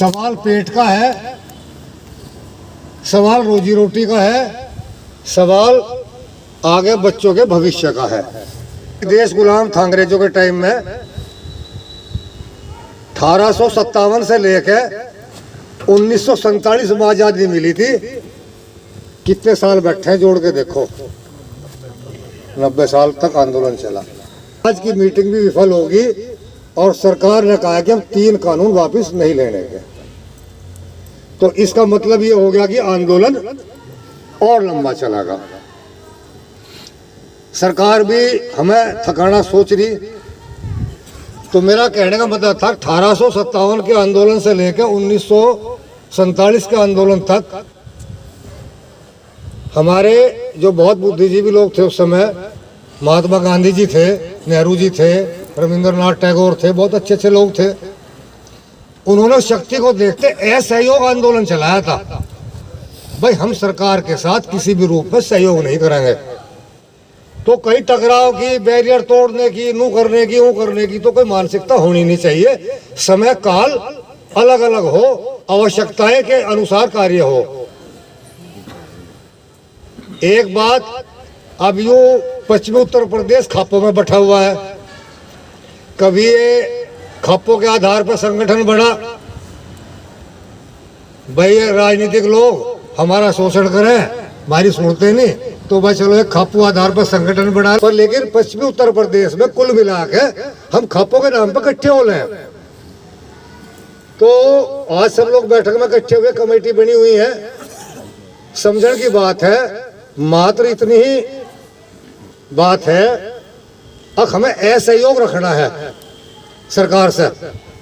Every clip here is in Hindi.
सवाल पेट का है, सवाल रोजी रोटी का है, सवाल आगे बच्चों के भविष्य का है। देश गुलाम था अंग्रेजों के टाइम में। 1857 से लेकर 1947 में आजादी मिली थी। कितने साल बैठे हैं जोड़ के देखो, 90 साल तक आंदोलन चला। आज की मीटिंग भी विफल होगी और सरकार ने कहा कि हम 3 कानून वापस नहीं लेने के। तो इसका मतलब ये हो गया कि आंदोलन और लंबा चलेगा। सरकार भी हमें थकाना सोच रही। तो मेरा कहने का मतलब था 1857 के आंदोलन से लेकर 1947 के आंदोलन तक हमारे जो बहुत बुद्धिजीवी लोग थे उस समय, महात्मा गांधी जी थे, नेहरू जी थे, रविंद्रनाथ टैगोर थे, बहुत अच्छे अच्छे लोग थे। उन्होंने शक्ति को देखते असहयोग आंदोलन चलाया था। भाई हम सरकार के साथ किसी भी रूप में सहयोग नहीं करेंगे। तो कहीं टकराव की, बैरियर तोड़ने की, नू करने की, वो करने की तो कोई मानसिकता होनी नहीं चाहिए। समय काल अलग अलग हो, आवश्यकताएं के अनुसार कार्य हो। एक बात, अब यूं पश्चिमी उत्तर प्रदेश खापों में बैठा हुआ है। कभी ये खापों के आधार पर संगठन बना, भाई राजनीतिक लोग हमारा शोषण करें, हमारी सुनते नहीं, तो भाई चलो एक खापू आधार पर संगठन बना। पर लेकिन पश्चिमी उत्तर प्रदेश में कुल मिला के हम खापों के नाम पर इकट्ठे हो रहे हैं। तो आज सब लोग बैठक में इकट्ठे हुए, कमेटी बनी हुई है। समझने की बात है, मात्र इतनी ही बात है, अब हमें असहयोग रखना है सरकार से।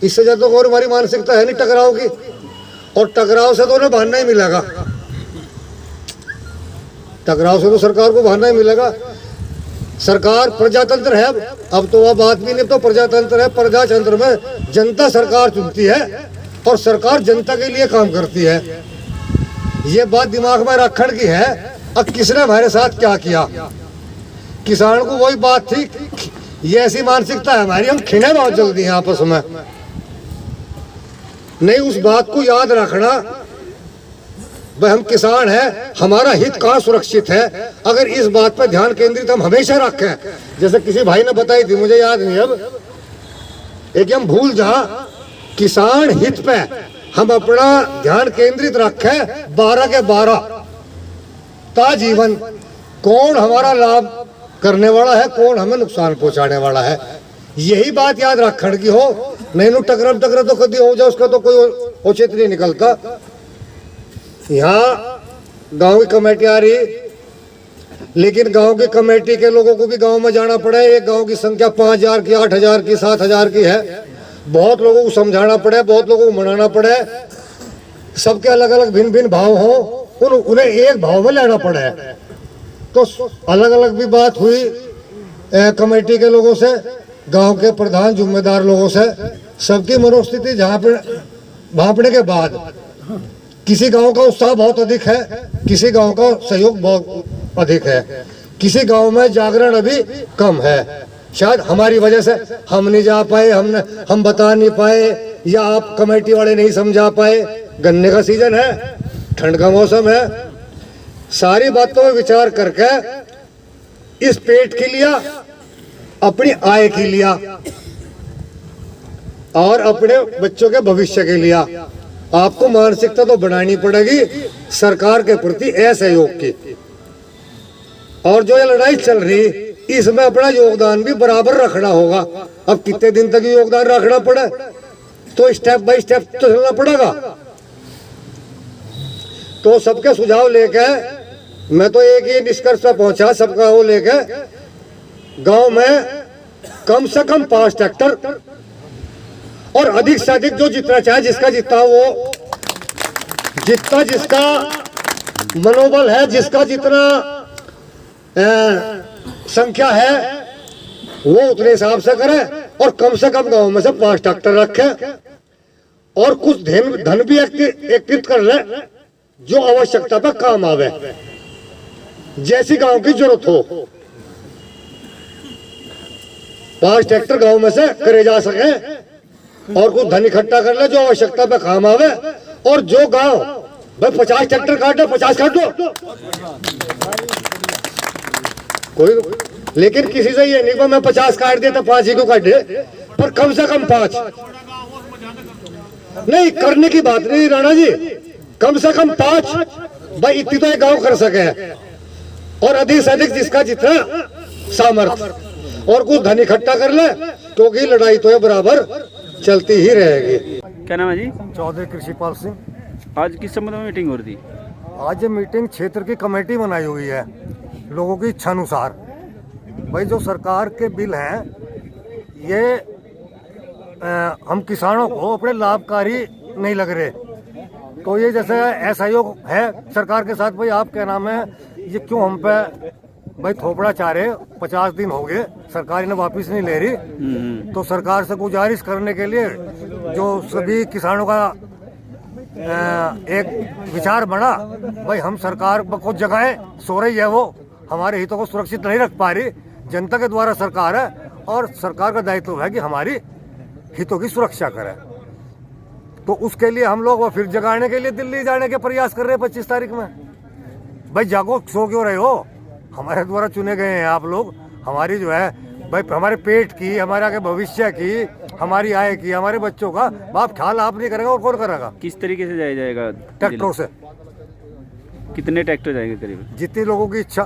इससे ज्यादा और हमारी मानसिकता है नहीं टकराव की, और टकराव से तो उन्हें बहाना ही मिलेगा। टकराव से तो सरकार को बहाना ही मिलेगा। सरकार प्रजातंत्र है, अब तो वह बात भी नहीं, तो प्रजातंत्र है। प्रजातंत्र में जनता सरकार चुनती है और सरकार जनता के लिए काम करती है। ये बात दिमाग में रखने की है। अब किसने हमारे साथ क्या किया? किसान को वही बात थी, ये ऐसी मानसिकता है हमारी, हम खिने बहुत जल्दी हैं आपस में। नहीं, उस बात को याद रखना, भाई हम किसान हैं, हमारा हित कहाँ सुरक्षित है। अगर इस बात पर ध्यान केंद्रित हम हमेशा रखें, जैसे किसी भाई ने बताई थी, मुझे याद नहीं अब, एक हम भूल जा, किसान हित पे हम अपना ध्यान केंद्रित रखें 12 के 12 ता जीवन। कौन हमारा लाभ करने वाला है, कौन हमें नुकसान पहुंचाने वाला है, यही बात याद रखने की हो। नहीं नो टकरा तो कभी हो जाए, उसका तो कोई औचित्य नहीं निकलता। यहाँ गांव की कमेटी आ रही, लेकिन गांव की कमेटी के लोगों को भी गांव में जाना पड़े। एक गांव की संख्या 5000 की, 8000 की, 7000 की है। बहुत लोगों को समझाना पड़े, बहुत लोगों को मनाना पड़े। सबके अलग अलग भिन्न भिन्न भाव हो, उन्हें एक भाव में लेना पड़े। तो अलग अलग भी बात हुई कमेटी के लोगों से, गांव के प्रधान जिम्मेदार लोगों से। सबकी मनोस्थिति भांपने के बाद किसी गांव का उत्साह बहुत अधिक है, किसी गांव का सहयोग बहुत अधिक है, किसी गांव में जागरण अभी कम है। शायद हमारी वजह से हम नहीं जा पाए, हम बता नहीं पाए, या आप कमेटी वाले नहीं समझा पाए। गन्ने का सीजन है, ठंड का मौसम है। सारी बातों में विचार करके इस पेट के लिए, अपनी आय के लिए और अपने बच्चों के भविष्य के लिए आपको मानसिकता तो बनानी पड़ेगी सरकार के प्रति असहयोग की। और जो ये लड़ाई चल रही, इसमें अपना योगदान भी बराबर रखना होगा। अब कितने दिन तक योगदान रखना पड़े, तो स्टेप बाय स्टेप तो चलना पड़ेगा। तो सबके सुझाव लेके मैं तो एक ही निष्कर्ष पर पहुंचा, सबका वो लेके गांव में कम से कम 5 ट्रैक्टर और अधिक से अधिक जो जितना चाहे, जिसका जितना वो, जितना जिसका मनोबल है, जिसका जितना संख्या है, वो उतने हिसाब से करे। और कम से कम गांव में से 5 ट्रैक्टर रखे और कुछ धन भी एकत्रित कर ले जो आवश्यकता पर काम आवे, जैसी गांव की जरूरत हो। 5 ट्रैक्टर गांव में से करे जा सके और कुछ धन इकट्ठा कर ले जो आवश्यकता पे काम आवे। और जो गांव भाई 50 ट्रैक्टर काट दो, 50 काट दो कोई, लेकिन किसी से ये नहीं कि मैं 50 काट दिया तो 5 ही को काटे, पर कम से कम 5 नहीं करने की बात नहीं राणा जी, कम से कम 5 भाई इतनी तो एक गांव कर सके हैं। और अधिक से अधिक जिसका जितना सामर्थ्य, और कुछ धन इकट्ठा कर ले, क्योंकि लड़ाई तो है बराबर चलती ही रहेगी। क्या नाम है जी? चौधरी कृषिपाल सिंह। आज किस संबंध में मीटिंग हो रही थी? आज ये मीटिंग क्षेत्र की कमेटी बनाई हुई है लोगों की इच्छा अनुसार। भाई जो सरकार के बिल हैं ये हम किसानों को अपने लाभकारी नहीं लग रहे। तो ये जैसे SIO है सरकार के साथ, भाई आप क्या नाम है, ये क्यों हम पे भाई थोपड़ा चाह रहे? 50 दिन हो गए सरकार इन्हें वापस नहीं ले रही। तो सरकार से गुजारिश करने के लिए जो सभी किसानों का एक विचार बना, भाई हम सरकार को जगाएं, सो रही है वो, हमारे हितों को सुरक्षित नहीं रख पा रही, जनता के द्वारा सरकार है और सरकार का दायित्व है कि हमारी हितों की सुरक्षा करे। तो उसके लिए हम लोग फिर जगाने के लिए दिल्ली जाने के प्रयास कर रहे हैं 25 तारीख में। भाई जागो, सो क्यों रहे हो? हमारे द्वारा चुने गए हैं आप लोग, हमारी जो है भाई हमारे पेट की, हमारे आगे भविष्य की, हमारी आय की, हमारे बच्चों का बाप ख्याल आप नहीं करेगा और कौन करेगा? किस तरीके से जाया जाएगा? ट्रैक्टरों से। कितने ट्रैक्टर जाएंगे करीब? जितनी लोगों की इच्छा।